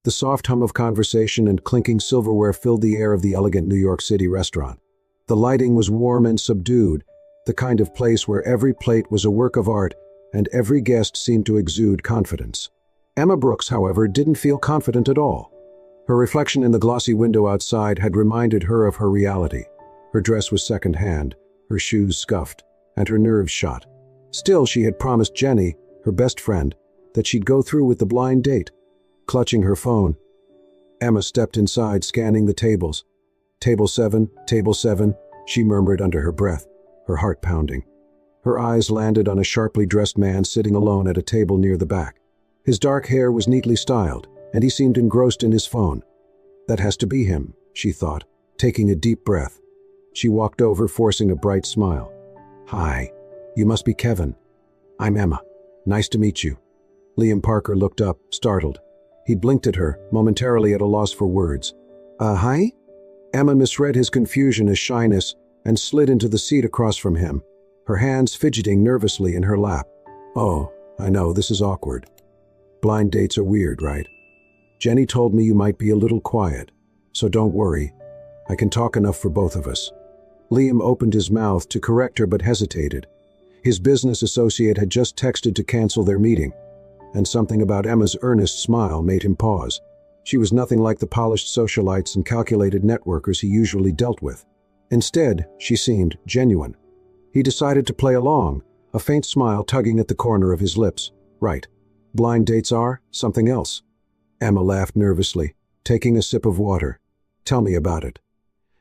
The soft hum of conversation and clinking silverware filled the air of the elegant New York City restaurant. The lighting was warm and subdued, the kind of place where every plate was a work of art and every guest seemed to exude confidence. Emma Brooks, however, didn't feel confident at all. Her reflection in the glossy window outside had reminded her of her reality. Her dress was second-hand, her shoes scuffed, and her nerves shot. Still, she had promised Jenny, her best friend, that she'd go through with the blind date. Clutching her phone, Emma stepped inside, scanning the tables. Table 7, she murmured under her breath, her heart pounding. Her eyes landed on a sharply dressed man sitting alone at a table near the back. His dark hair was neatly styled, and he seemed engrossed in his phone. That has to be him, she thought, taking a deep breath. She walked over, forcing a bright smile. Hi, you must be Kevin. I'm Emma. Nice to meet you. Liam Parker looked up, startled. He blinked at her, momentarily at a loss for words. Hi? Emma misread his confusion as shyness and slid into the seat across from him, her hands fidgeting nervously in her lap. Oh, I know, this is awkward. Blind dates are weird, right? Jenny told me you might be a little quiet, so don't worry. I can talk enough for both of us. Liam opened his mouth to correct her but hesitated. His business associate had just texted to cancel their meeting, and something about Emma's earnest smile made him pause. She was nothing like the polished socialites and calculated networkers he usually dealt with. Instead, she seemed genuine. He decided to play along, a faint smile tugging at the corner of his lips. Right. Blind dates are something else. Emma laughed nervously, taking a sip of water. Tell me about it.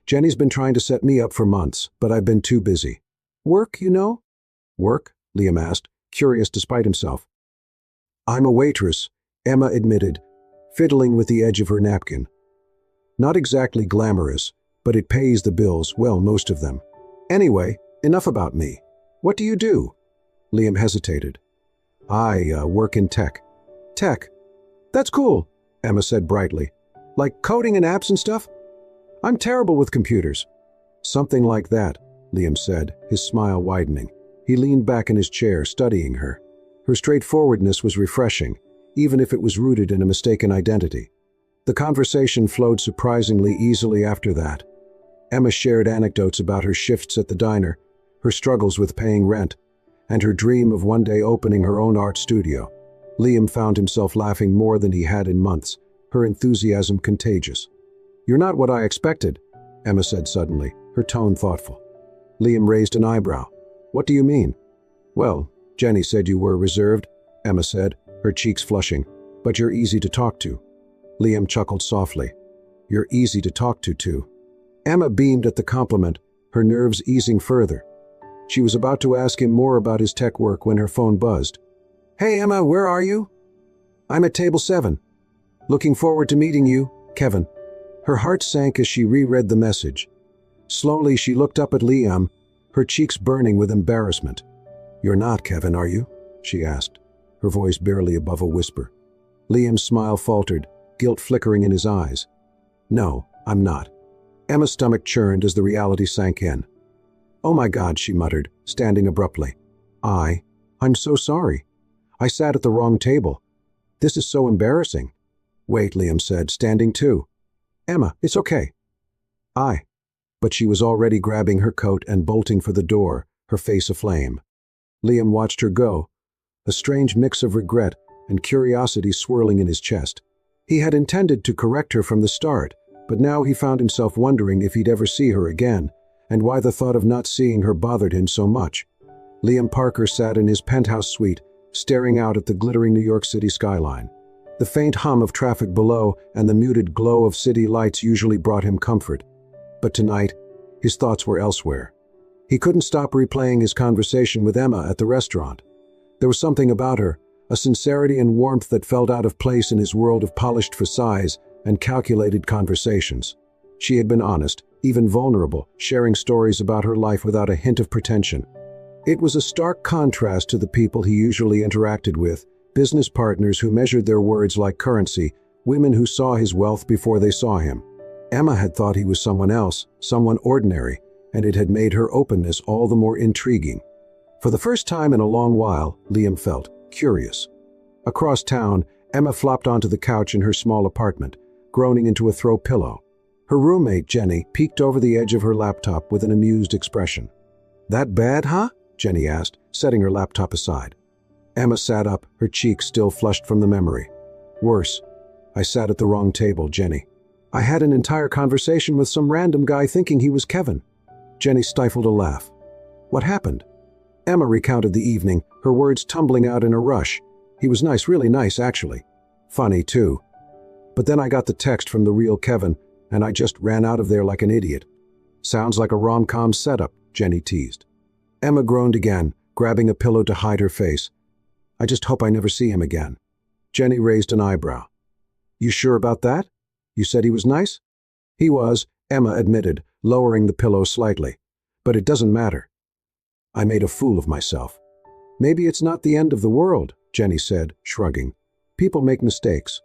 Jenny's been trying to set me up for months, but I've been too busy. Work, you know? Work? Liam asked, curious despite himself. I'm a waitress, Emma admitted, fiddling with the edge of her napkin. Not exactly glamorous, but it pays the bills, well, most of them. Anyway, enough about me. What do you do? Liam hesitated. I work in tech. Tech? That's cool, Emma said brightly. Like coding and apps and stuff? I'm terrible with computers. Something like that, Liam said, his smile widening. He leaned back in his chair, studying her. Her straightforwardness was refreshing, even if it was rooted in a mistaken identity. The conversation flowed surprisingly easily after that. Emma shared anecdotes about her shifts at the diner, her struggles with paying rent, and her dream of one day opening her own art studio. Liam found himself laughing more than he had in months, her enthusiasm contagious. You're not what I expected, Emma said suddenly, her tone thoughtful. Liam raised an eyebrow. What do you mean? Well, Jenny said you were reserved, Emma said, her cheeks flushing. But you're easy to talk to. Liam chuckled softly. You're easy to talk to, too. Emma beamed at the compliment, her nerves easing further. She was about to ask him more about his tech work when her phone buzzed. Hey, Emma, where are you? I'm at table 7. Looking forward to meeting you, Kevin. Her heart sank as she reread the message. Slowly, she looked up at Liam, her cheeks burning with embarrassment. You're not Kevin, are you? She asked, her voice barely above a whisper. Liam's smile faltered, guilt flickering in his eyes. No, I'm not. Emma's stomach churned as the reality sank in. Oh my God, she muttered, standing abruptly. I'm so sorry. I sat at the wrong table. This is so embarrassing. Wait, Liam said, standing too. Emma, it's okay. But she was already grabbing her coat and bolting for the door, her face aflame. Liam watched her go, a strange mix of regret and curiosity swirling in his chest. He had intended to correct her from the start, but now he found himself wondering if he'd ever see her again, and why the thought of not seeing her bothered him so much. Liam Parker sat in his penthouse suite, staring out at the glittering New York City skyline. The faint hum of traffic below and the muted glow of city lights usually brought him comfort. But tonight, his thoughts were elsewhere. He couldn't stop replaying his conversation with Emma at the restaurant. There was something about her, a sincerity and warmth that felt out of place in his world of polished facades and calculated conversations. She had been honest, even vulnerable, sharing stories about her life without a hint of pretension. It was a stark contrast to the people he usually interacted with, business partners who measured their words like currency, women who saw his wealth before they saw him. Emma had thought he was someone else, someone ordinary, and it had made her openness all the more intriguing. For the first time in a long while, Liam felt curious. Across town, Emma flopped onto the couch in her small apartment, groaning into a throw pillow. Her roommate, Jenny, peeked over the edge of her laptop with an amused expression. "That bad, huh?" Jenny asked, setting her laptop aside. Emma sat up, her cheeks still flushed from the memory. "Worse. I sat at the wrong table, Jenny. I had an entire conversation with some random guy thinking he was Kevin." Jenny stifled a laugh. "What happened?" Emma recounted the evening, her words tumbling out in a rush. "He was nice, really nice, actually. Funny, too. But then I got the text from the real Kevin, and I just ran out of there like an idiot." "Sounds like a rom-com setup," Jenny teased. Emma groaned again, grabbing a pillow to hide her face. "I just hope I never see him again." Jenny raised an eyebrow. "You sure about that? You said he was nice?" "He was," Emma admitted, lowering the pillow slightly. "But it doesn't matter. I made a fool of myself." "Maybe it's not the end of the world," Jenny said, shrugging. "People make mistakes.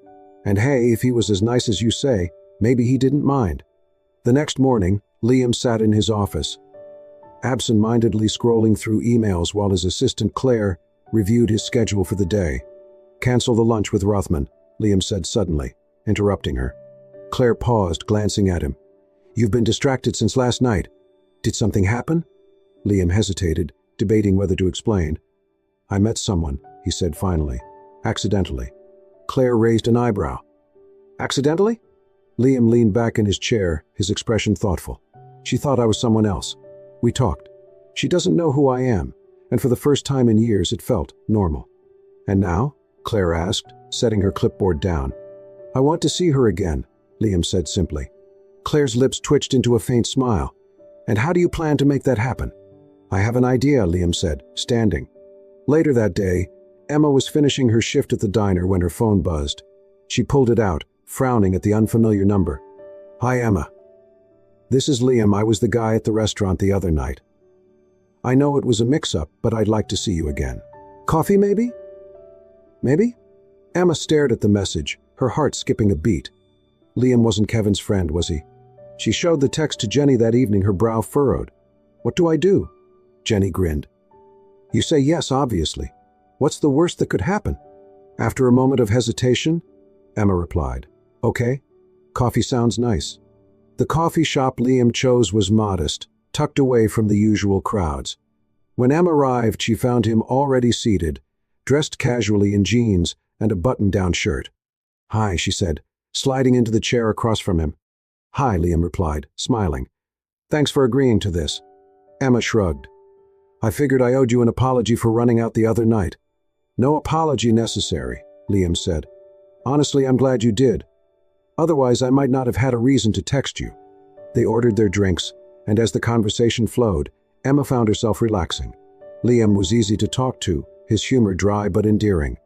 And hey, if he was as nice as you say, maybe he didn't mind." The next morning, Liam sat in his office, absent-mindedly scrolling through emails while his assistant Claire reviewed his schedule for the day. "Cancel the lunch with Rothman," Liam said suddenly, interrupting her. Claire paused, glancing at him. "You've been distracted since last night. Did something happen?" Liam hesitated, debating whether to explain. "I met someone," he said finally. "Accidentally." Claire raised an eyebrow. "Accidentally?" Liam leaned back in his chair, his expression thoughtful. "She thought I was someone else. We talked. She doesn't know who I am, and for the first time in years it felt normal." "And now?" Claire asked, setting her clipboard down. "I want to see her again," Liam said simply. Claire's lips twitched into a faint smile. "And how do you plan to make that happen?" "I have an idea," Liam said, standing. Later that day, Emma was finishing her shift at the diner when her phone buzzed. She pulled it out, frowning at the unfamiliar number. "Hi, Emma. This is Liam. I was the guy at the restaurant the other night. I know it was a mix-up, but I'd like to see you again. Coffee, maybe?" "Maybe?" Emma stared at the message, her heart skipping a beat. Liam wasn't Kevin's friend, was he? She showed the text to Jenny that evening, her brow furrowed. "What do I do?" Jenny grinned. "You say yes, obviously. What's the worst that could happen?" After a moment of hesitation, Emma replied, "Okay, coffee sounds nice." The coffee shop Liam chose was modest, tucked away from the usual crowds. When Emma arrived, she found him already seated, dressed casually in jeans and a button-down shirt. "Hi," she said, sliding into the chair across from him. "Hi," Liam replied, smiling. "Thanks for agreeing to this." Emma shrugged. "I figured I owed you an apology for running out the other night." "No apology necessary," Liam said. "Honestly, I'm glad you did. Otherwise, I might not have had a reason to text you." They ordered their drinks, and as the conversation flowed, Emma found herself relaxing. Liam was easy to talk to, his humor dry but endearing.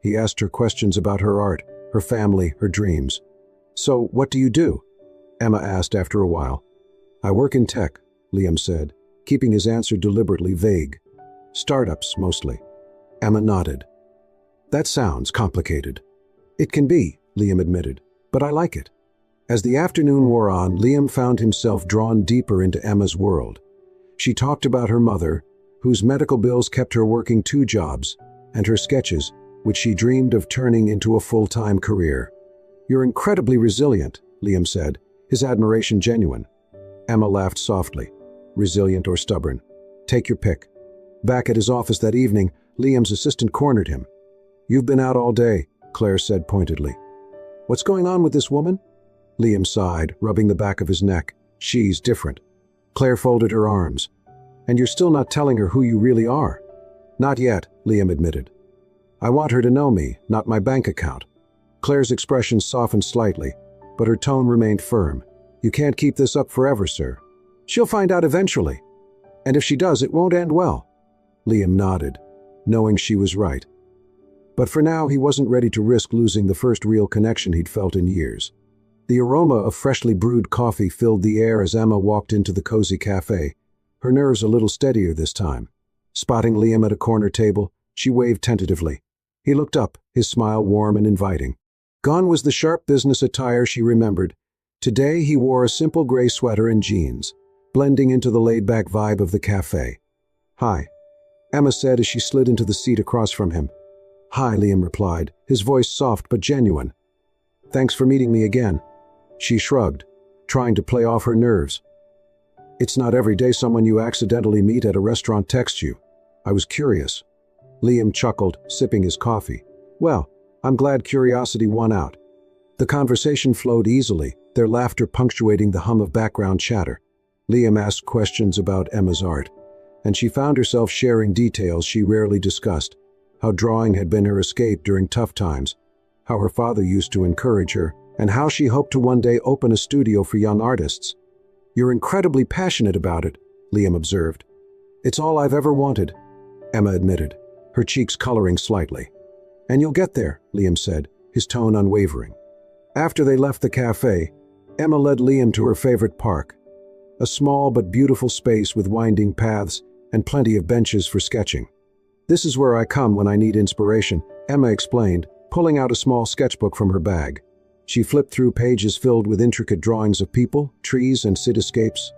He asked her questions about her art, her family, her dreams. "So, what do you do?" Emma asked after a while. "I work in tech," Liam said, keeping his answer deliberately vague. "Startups, mostly." Emma nodded. "That sounds complicated." "It can be," Liam admitted, "but I like it." As the afternoon wore on, Liam found himself drawn deeper into Emma's world. She talked about her mother, whose medical bills kept her working 2 jobs, and her sketches, which she dreamed of turning into a full-time career. "You're incredibly resilient," Liam said, his admiration genuine. Emma laughed softly. "Resilient or stubborn? Take your pick." Back at his office that evening, Liam's assistant cornered him. "You've been out all day," Claire said pointedly. "What's going on with this woman?" Liam sighed, rubbing the back of his neck. "She's different." Claire folded her arms. "And you're still not telling her who you really are?" "Not yet," Liam admitted. "I want her to know me, not my bank account." Claire's expression softened slightly, but her tone remained firm. "You can't keep this up forever, sir. She'll find out eventually. And if she does, it won't end well." Liam nodded, knowing she was right. But for now, he wasn't ready to risk losing the first real connection he'd felt in years. The aroma of freshly brewed coffee filled the air as Emma walked into the cozy cafe, her nerves a little steadier this time. Spotting Liam at a corner table, she waved tentatively. He looked up, his smile warm and inviting. Gone was the sharp business attire she remembered. Today he wore a simple gray sweater and jeans, blending into the laid-back vibe of the cafe. "Hi," Emma said as she slid into the seat across from him. "Hi," Liam replied, his voice soft but genuine. "Thanks for meeting me again." She shrugged, trying to play off her nerves. "It's not every day someone you accidentally meet at a restaurant texts you. I was curious." Liam chuckled, sipping his coffee. "Well, I'm glad curiosity won out." The conversation flowed easily, their laughter punctuating the hum of background chatter. Liam asked questions about Emma's art, and she found herself sharing details she rarely discussed: how drawing had been her escape during tough times, how her father used to encourage her, and how she hoped to one day open a studio for young artists. "You're incredibly passionate about it," Liam observed. "It's all I've ever wanted," Emma admitted, her cheeks coloring slightly. "And you'll get there," Liam said, his tone unwavering. After they left the cafe, Emma led Liam to her favorite park, a small but beautiful space with winding paths and plenty of benches for sketching. "This is where I come when I need inspiration," Emma explained, pulling out a small sketchbook from her bag. She flipped through pages filled with intricate drawings of people, trees, and cityscapes.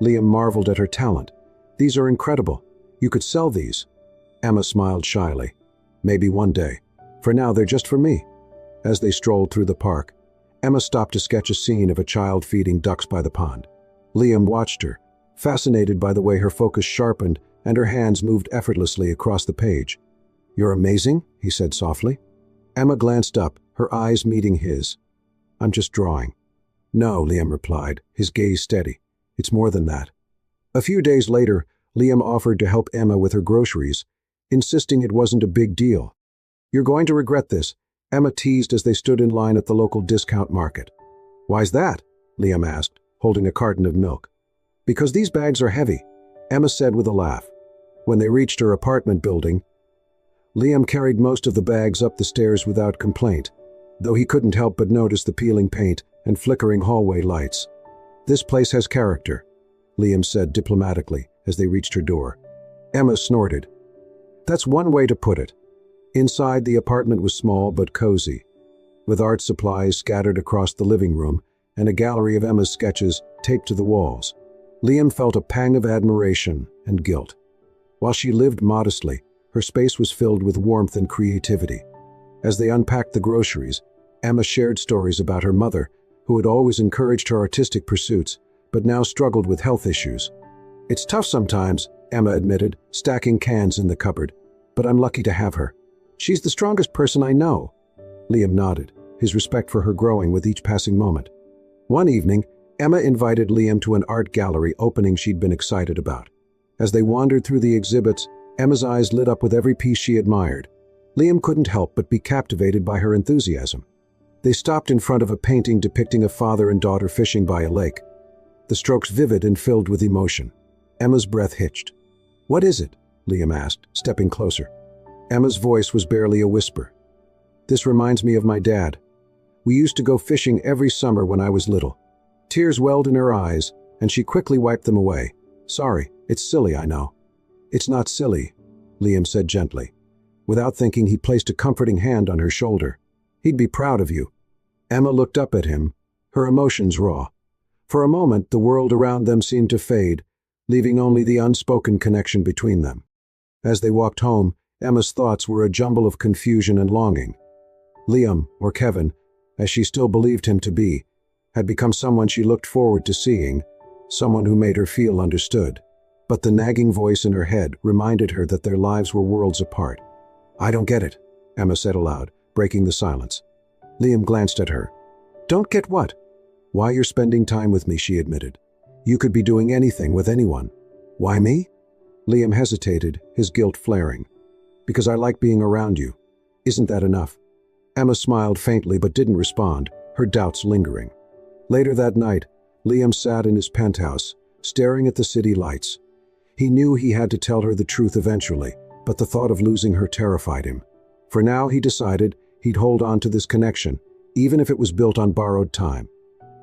Liam marveled at her talent. "These are incredible. You could sell these." Emma smiled shyly. "Maybe one day. For now, they're just for me." As they strolled through the park, Emma stopped to sketch a scene of a child feeding ducks by the pond. Liam watched her, fascinated by the way her focus sharpened and her hands moved effortlessly across the page. "You're amazing," he said softly. Emma glanced up, her eyes meeting his. "I'm just drawing." "No," Liam replied, his gaze steady. "It's more than that." A few days later, Liam offered to help Emma with her groceries, insisting it wasn't a big deal. "You're going to regret this," Emma teased as they stood in line at the local discount market. "Why's that?" Liam asked, holding a carton of milk. "Because these bags are heavy," Emma said with a laugh. When they reached her apartment building, Liam carried most of the bags up the stairs without complaint, though he couldn't help but notice the peeling paint and flickering hallway lights. "This place has character," Liam said diplomatically as they reached her door. Emma snorted. "That's one way to put it." Inside, the apartment was small but cozy, with art supplies scattered across the living room and a gallery of Emma's sketches taped to the walls. Liam felt a pang of admiration and guilt. While she lived modestly, her space was filled with warmth and creativity. As they unpacked the groceries, Emma shared stories about her mother, who had always encouraged her artistic pursuits, but now struggled with health issues. "It's tough sometimes," Emma admitted, stacking cans in the cupboard, "but I'm lucky to have her. She's the strongest person I know." Liam nodded, his respect for her growing with each passing moment. One evening, Emma invited Liam to an art gallery opening she'd been excited about. As they wandered through the exhibits, Emma's eyes lit up with every piece she admired. Liam couldn't help but be captivated by her enthusiasm. They stopped in front of a painting depicting a father and daughter fishing by a lake, the strokes vivid and filled with emotion. Emma's breath hitched. "What is it?" Liam asked, stepping closer. Emma's voice was barely a whisper. "This reminds me of my dad. We used to go fishing every summer when I was little." Tears welled in her eyes, and she quickly wiped them away. "Sorry, it's silly, I know." "It's not silly," Liam said gently. Without thinking, he placed a comforting hand on her shoulder. "He'd be proud of you." Emma looked up at him, her emotions raw. For a moment, the world around them seemed to fade, leaving only the unspoken connection between them. As they walked home, Emma's thoughts were a jumble of confusion and longing. Liam, or Kevin, as she still believed him to be, had become someone she looked forward to seeing, someone who made her feel understood. But the nagging voice in her head reminded her that their lives were worlds apart. "I don't get it," Emma said aloud, breaking the silence. Liam glanced at her. "Don't get what?" "Why you're spending time with me," she admitted. "You could be doing anything with anyone." "Why me?" Liam hesitated, his guilt flaring. "Because I like being around you. Isn't that enough?" Emma smiled faintly but didn't respond, her doubts lingering. Later that night, Liam sat in his penthouse, staring at the city lights. He knew he had to tell her the truth eventually, but the thought of losing her terrified him. For now, he decided he'd hold on to this connection, even if it was built on borrowed time.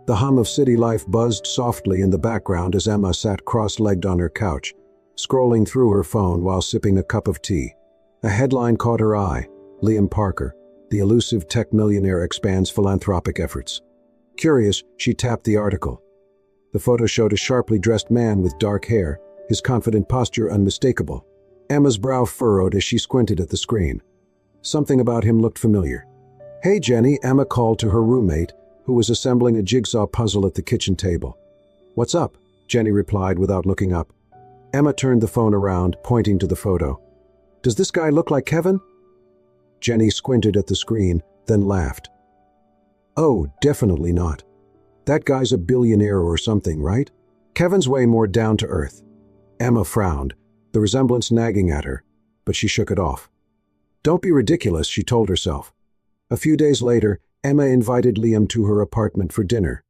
The hum of city life buzzed softly in the background as Emma sat cross-legged on her couch, scrolling through her phone while sipping a cup of tea. A headline caught her eye: "Liam Parker, the elusive tech millionaire expands philanthropic efforts." Curious, she tapped the article. The photo showed a sharply dressed man with dark hair, his confident posture unmistakable. Emma's brow furrowed as she squinted at the screen. Something about him looked familiar. "Hey, Jenny," Emma called to her roommate, who was assembling a jigsaw puzzle at the kitchen table. "What's up?" Jenny replied without looking up. Emma turned the phone around, pointing to the photo. "Does this guy look like Kevin?" Jenny squinted at the screen, then laughed. "Oh, definitely not. That guy's a billionaire or something, right? Kevin's way more down to earth." Emma frowned, the resemblance nagging at her, but she shook it off. "Don't be ridiculous," she told herself. A few days later, Emma invited Liam to her apartment for dinner.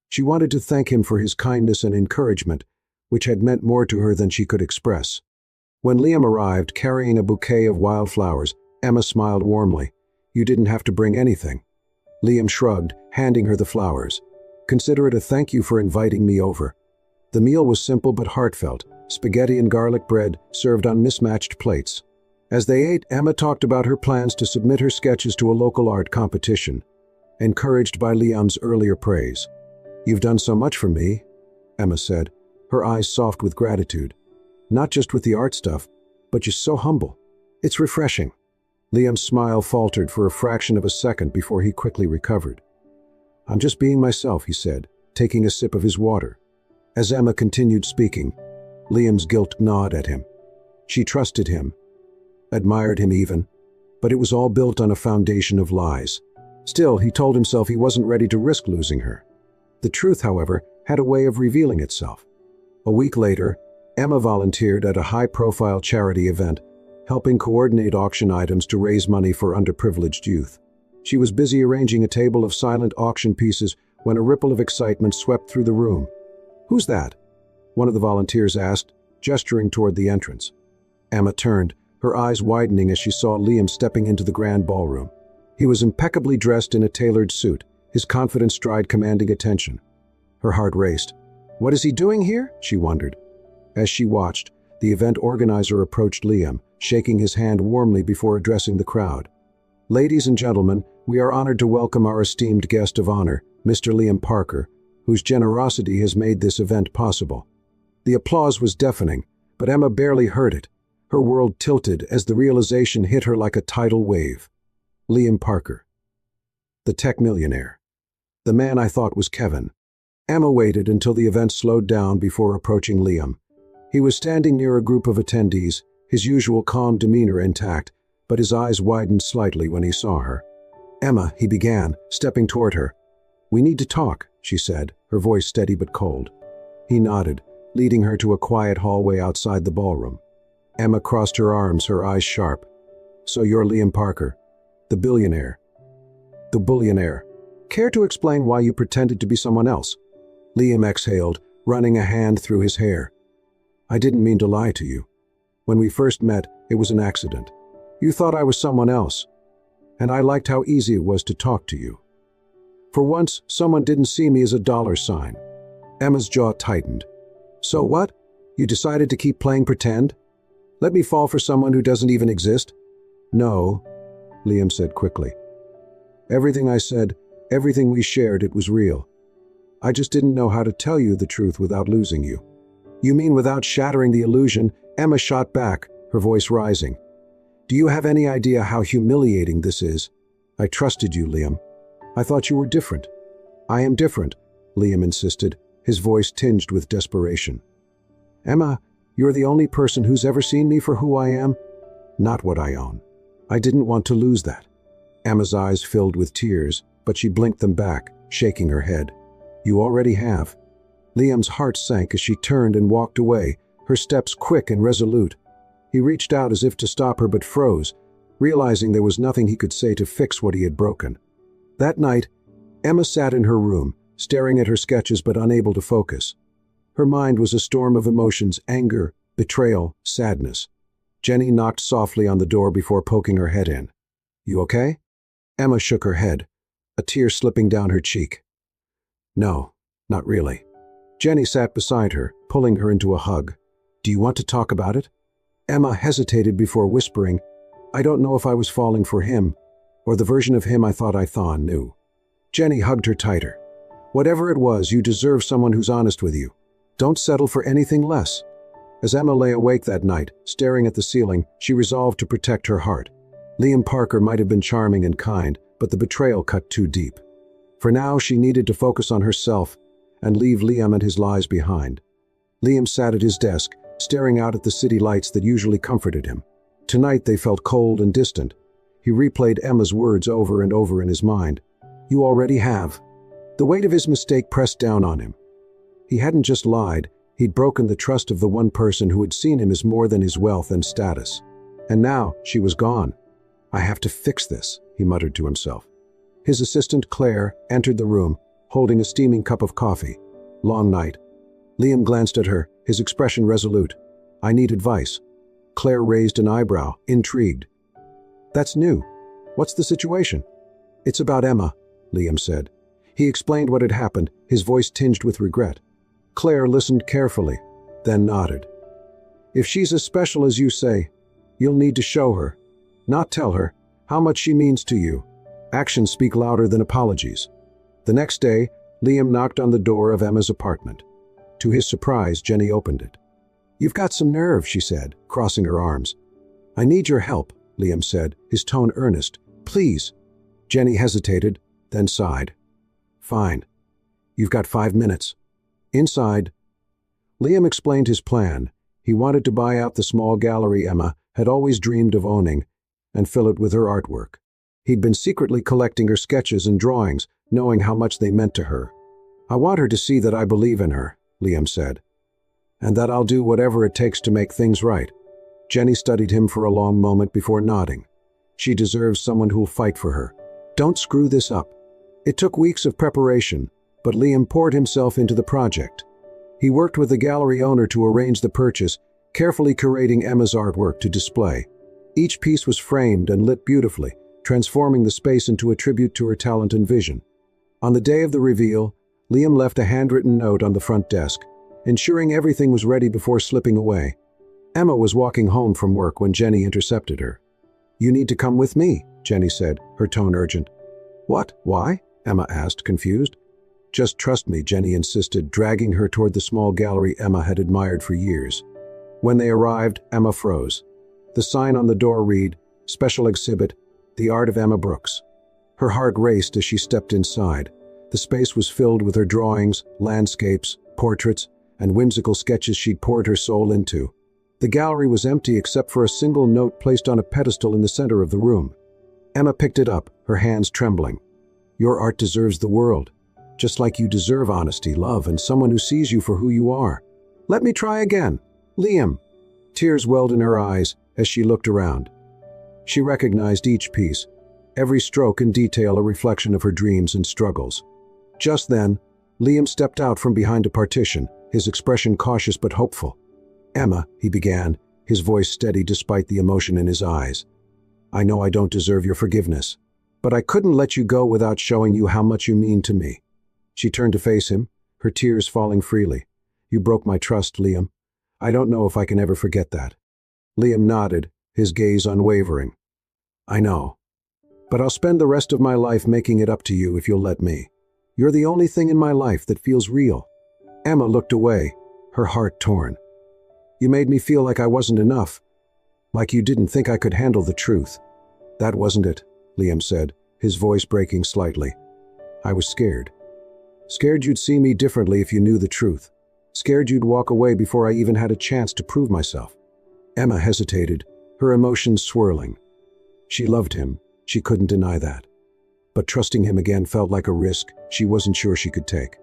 She wanted to thank him for his kindness and encouragement, which had meant more to her than she could express. When Liam arrived, carrying a bouquet of wildflowers, Emma smiled warmly. "You didn't have to bring anything." Liam shrugged, handing her the flowers. "Consider it a thank you for inviting me over." The meal was simple but heartfelt, spaghetti and garlic bread served on mismatched plates. As they ate, Emma talked about her plans to submit her sketches to a local art competition, encouraged by Liam's earlier praise. "You've done so much for me," Emma said, her eyes soft with gratitude. "Not just with the art stuff, but just so humble. It's refreshing." Liam's smile faltered for a fraction of a second before he quickly recovered. "I'm just being myself," he said, taking a sip of his water. As Emma continued speaking, Liam's guilt gnawed at him. She trusted him, admired him even, but it was all built on a foundation of lies. Still, he told himself he wasn't ready to risk losing her. The truth, however, had a way of revealing itself. A week later, Emma volunteered at a high-profile charity event, helping coordinate auction items to raise money for underprivileged youth. She was busy arranging a table of silent auction pieces when a ripple of excitement swept through the room. "Who's that?" one of the volunteers asked, gesturing toward the entrance. Emma turned, her eyes widening as she saw Liam stepping into the grand ballroom. He was impeccably dressed in a tailored suit, his confident stride commanding attention. Her heart raced. "What is he doing here?" she wondered. As she watched, the event organizer approached Liam, shaking his hand warmly before addressing the crowd. "Ladies and gentlemen, we are honored to welcome our esteemed guest of honor, Mr. Liam Parker, whose generosity has made this event possible." The applause was deafening, but Emma barely heard it. Her world tilted as the realization hit her like a tidal wave. Liam Parker. The tech millionaire. The man I thought was Kevin. Emma waited until the event slowed down before approaching Liam. He was standing near a group of attendees, his usual calm demeanor intact, but his eyes widened slightly when he saw her. "Emma," he began, stepping toward her. "We need to talk," she said, her voice steady but cold. He nodded, leading her to a quiet hallway outside the ballroom. Emma crossed her arms, her eyes sharp. "So you're Liam Parker, the billionaire." "The billionaire. Care to explain why you pretended to be someone else?" Liam exhaled, running a hand through his hair. "I didn't mean to lie to you. When we first met, it was an accident. You thought I was someone else, and I liked how easy it was to talk to you. For once, someone didn't see me as a dollar sign." Emma's jaw tightened. "So what? You decided to keep playing pretend? Let me fall for someone who doesn't even exist?" "No," Liam said quickly. "Everything I said, everything we shared, it was real. I just didn't know how to tell you the truth without losing you." "You mean without shattering the illusion?" Emma shot back, her voice rising. "Do you have any idea how humiliating this is? I trusted you, Liam. I thought you were different." "I am different," Liam insisted, his voice tinged with desperation. "Emma, you're the only person who's ever seen me for who I am, not what I own. I didn't want to lose that." Emma's eyes filled with tears, but she blinked them back, shaking her head. "You already have." Liam's heart sank as she turned and walked away, her steps quick and resolute. He reached out as if to stop her but froze, realizing there was nothing he could say to fix what he had broken. That night, Emma sat in her room, staring at her sketches but unable to focus. Her mind was a storm of emotions: anger, betrayal, sadness. Jenny knocked softly on the door before poking her head in. "You okay?" Emma shook her head, a tear slipping down her cheek. "No, not really." Jenny sat beside her, pulling her into a hug. "Do you want to talk about it?" Emma hesitated before whispering, "I don't know if I was falling for him, or the version of him I thought I knew." Jenny hugged her tighter. "Whatever it was, you deserve someone who's honest with you. Don't settle for anything less." As Emma lay awake that night, staring at the ceiling, she resolved to protect her heart. Liam Parker might have been charming and kind, but the betrayal cut too deep. For now, she needed to focus on herself and leave Liam and his lies behind. Liam sat at his desk, staring out at the city lights that usually comforted him. Tonight they felt cold and distant. He replayed Emma's words over and over in his mind. "You already have." The weight of his mistake pressed down on him. He hadn't just lied, he'd broken the trust of the one person who had seen him as more than his wealth and status. And now she was gone. "I have to fix this," he muttered to himself. His assistant, Claire, entered the room, holding a steaming cup of coffee. "Long night." Liam glanced at her, his expression resolute. "I need advice." Claire raised an eyebrow, intrigued. "That's new. What's the situation?" "It's about Emma," Liam said. He explained what had happened, his voice tinged with regret. Claire listened carefully, then nodded. "If she's as special as you say, you'll need to show her, not tell her, how much she means to you. Actions speak louder than apologies." The next day, Liam knocked on the door of Emma's apartment. To his surprise, Jenny opened it. "You've got some nerve," she said, crossing her arms. "I need your help," Liam said, his tone earnest. "Please." Jenny hesitated, then sighed. "Fine. You've got 5 minutes. Inside." Liam explained his plan. He wanted to buy out the small gallery Emma had always dreamed of owning and fill it with her artwork. He'd been secretly collecting her sketches and drawings, knowing how much they meant to her. "I want her to see that I believe in her," Liam said, "and that I'll do whatever it takes to make things right." Jenny studied him for a long moment before nodding. "She deserves someone who'll fight for her. Don't screw this up." It took weeks of preparation, but Liam poured himself into the project. He worked with the gallery owner to arrange the purchase, carefully curating Emma's artwork to display. Each piece was framed and lit beautifully, transforming the space into a tribute to her talent and vision. On the day of the reveal, Liam left a handwritten note on the front desk, ensuring everything was ready before slipping away. Emma was walking home from work when Jenny intercepted her. "You need to come with me," Jenny said, her tone urgent. "What? Why?" Emma asked, confused. "Just trust me," Jenny insisted, dragging her toward the small gallery Emma had admired for years. When they arrived, Emma froze. The sign on the door read, "Special Exhibit, The Art of Emma Brooks." Her heart raced as she stepped inside. The space was filled with her drawings, landscapes, portraits, and whimsical sketches she'd poured her soul into. The gallery was empty except for a single note placed on a pedestal in the center of the room. Emma picked it up, her hands trembling. "Your art deserves the world, just like you deserve honesty, love, and someone who sees you for who you are. Let me try again. Liam." Tears welled in her eyes as she looked around. She recognized each piece, every stroke and detail a reflection of her dreams and struggles. Just then, Liam stepped out from behind a partition, his expression cautious but hopeful. "Emma," he began, his voice steady despite the emotion in his eyes. "I know I don't deserve your forgiveness, but I couldn't let you go without showing you how much you mean to me." She turned to face him, her tears falling freely. "You broke my trust, Liam. I don't know if I can ever forget that." Liam nodded, his gaze unwavering. "I know. But I'll spend the rest of my life making it up to you if you'll let me. You're the only thing in my life that feels real." Emma looked away, her heart torn. "You made me feel like I wasn't enough, like you didn't think I could handle the truth." "That wasn't it," Liam said, his voice breaking slightly. "I was scared. Scared you'd see me differently if you knew the truth. Scared you'd walk away before I even had a chance to prove myself." Emma hesitated, her emotions swirling. She loved him, she couldn't deny that. But trusting him again felt like a risk she wasn't sure she could take.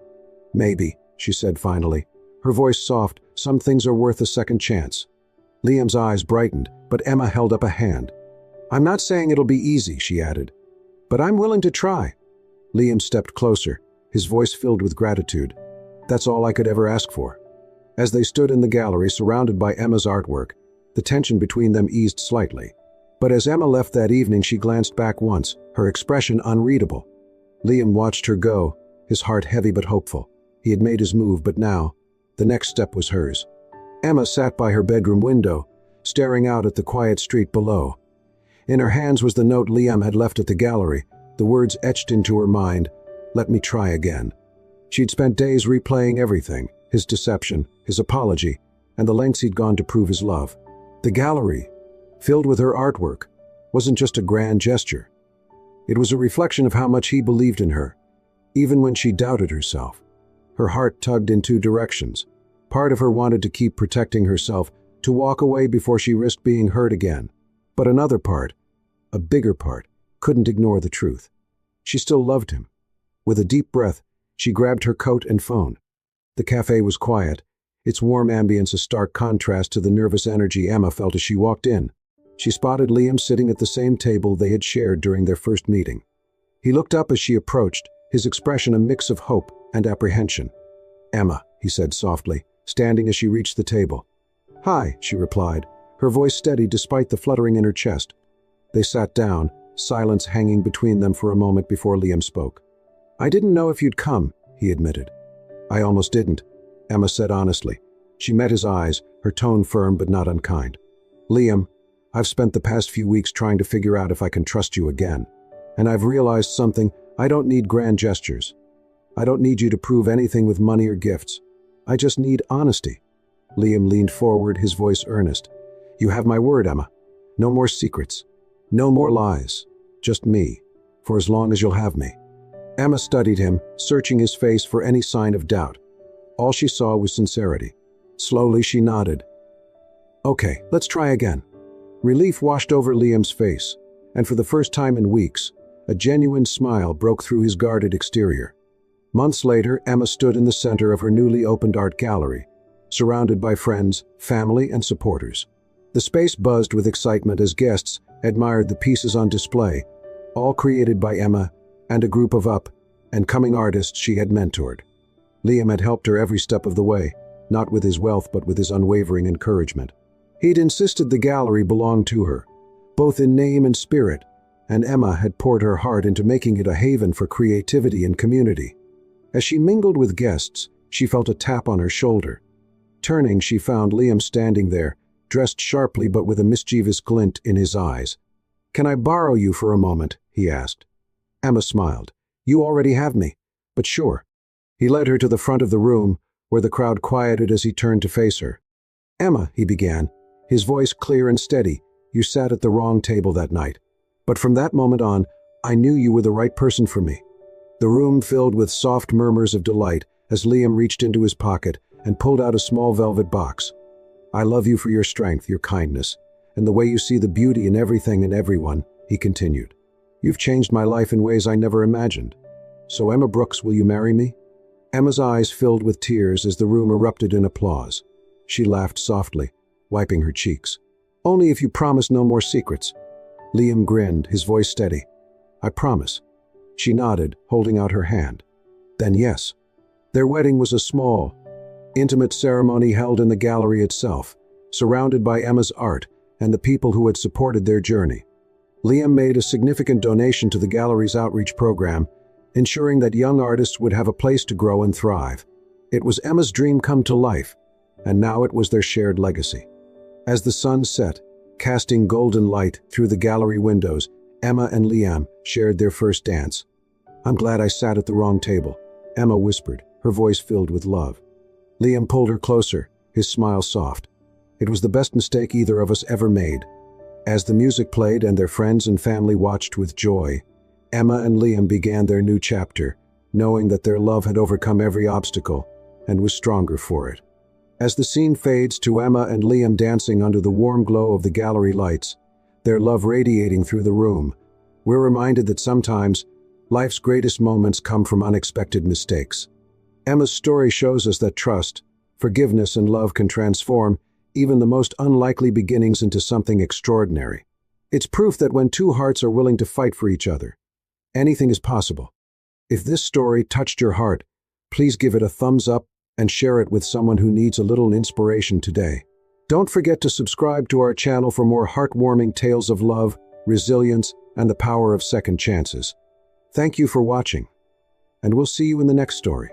"Maybe," she said finally, her voice soft. "Some things are worth a second chance." Liam's eyes brightened, but Emma held up a hand. "I'm not saying it'll be easy," she added, "but I'm willing to try." Liam stepped closer, his voice filled with gratitude. "That's all I could ever ask for." As they stood in the gallery surrounded by Emma's artwork, the tension between them eased slightly. But as Emma left that evening, she glanced back once, her expression unreadable. Liam watched her go, his heart heavy but hopeful. He had made his move, but now, the next step was hers. Emma sat by her bedroom window, staring out at the quiet street below. In her hands was the note Liam had left at the gallery, the words etched into her mind, "Let me try again." She'd spent days replaying everything, his deception, his apology, and the lengths he'd gone to prove his love. The gallery, filled with her artwork, wasn't just a grand gesture. It was a reflection of how much he believed in her, even when she doubted herself. Her heart tugged in two directions. Part of her wanted to keep protecting herself, to walk away before she risked being hurt again. But another part, a bigger part, couldn't ignore the truth. She still loved him. With a deep breath, she grabbed her coat and phone. The cafe was quiet, its warm ambience a stark contrast to the nervous energy Emma felt as she walked in. She spotted Liam sitting at the same table they had shared during their first meeting. He looked up as she approached, his expression a mix of hope and apprehension. "Emma," he said softly, standing as she reached the table. "Hi," she replied, her voice steady despite the fluttering in her chest. They sat down, silence hanging between them for a moment before Liam spoke. "I didn't know if you'd come," he admitted. "I almost didn't," Emma said honestly. She met his eyes, her tone firm but not unkind. "Liam, I've spent the past few weeks trying to figure out if I can trust you again. And I've realized something. I don't need grand gestures. I don't need you to prove anything with money or gifts. I just need honesty." Liam leaned forward, his voice earnest. "You have my word, Emma. No more secrets. No more lies. Just me. For as long as you'll have me." Emma studied him, searching his face for any sign of doubt. All she saw was sincerity. Slowly she nodded. "Okay, let's try again." Relief washed over Liam's face, and for the first time in weeks, a genuine smile broke through his guarded exterior. Months later, Emma stood in the center of her newly opened art gallery, surrounded by friends, family, and supporters. The space buzzed with excitement as guests admired the pieces on display, all created by Emma and a group of up and coming artists she had mentored. Liam had helped her every step of the way, not with his wealth but with his unwavering encouragement. He'd insisted the gallery belonged to her, both in name and spirit, and Emma had poured her heart into making it a haven for creativity and community. As she mingled with guests, she felt a tap on her shoulder. Turning, she found Liam standing there, dressed sharply but with a mischievous glint in his eyes. "Can I borrow you for a moment?" he asked. Emma smiled. "You already have me, but sure." He led her to the front of the room, where the crowd quieted as he turned to face her. "Emma," he began, his voice clear and steady, "you sat at the wrong table that night. But from that moment on, I knew you were the right person for me." The room filled with soft murmurs of delight as Liam reached into his pocket and pulled out a small velvet box. "I love you for your strength, your kindness, and the way you see the beauty in everything and everyone," he continued. "You've changed my life in ways I never imagined. So Emma Brooks, will you marry me?" Emma's eyes filled with tears as the room erupted in applause. She laughed softly, wiping her cheeks. "Only if you promise no more secrets." Liam grinned, his voice steady. "I promise." She nodded, holding out her hand. "Then yes." Their wedding was a small, intimate ceremony held in the gallery itself, surrounded by Emma's art and the people who had supported their journey. Liam made a significant donation to the gallery's outreach program, ensuring that young artists would have a place to grow and thrive. It was Emma's dream come to life, and now it was their shared legacy. As the sun set, casting golden light through the gallery windows, Emma and Liam shared their first dance. "I'm glad I sat at the wrong table," Emma whispered, her voice filled with love. Liam pulled her closer, his smile soft. "It was the best mistake either of us ever made." As the music played and their friends and family watched with joy, Emma and Liam began their new chapter, knowing that their love had overcome every obstacle and was stronger for it. As the scene fades to Emma and Liam dancing under the warm glow of the gallery lights, their love radiating through the room, we're reminded that sometimes life's greatest moments come from unexpected mistakes. Emma's story shows us that trust, forgiveness, and love can transform even the most unlikely beginnings into something extraordinary. It's proof that when two hearts are willing to fight for each other, anything is possible. If this story touched your heart, please give it a thumbs up and share it with someone who needs a little inspiration today. Don't forget to subscribe to our channel for more heartwarming tales of love, resilience, and the power of second chances. Thank you for watching, and we'll see you in the next story.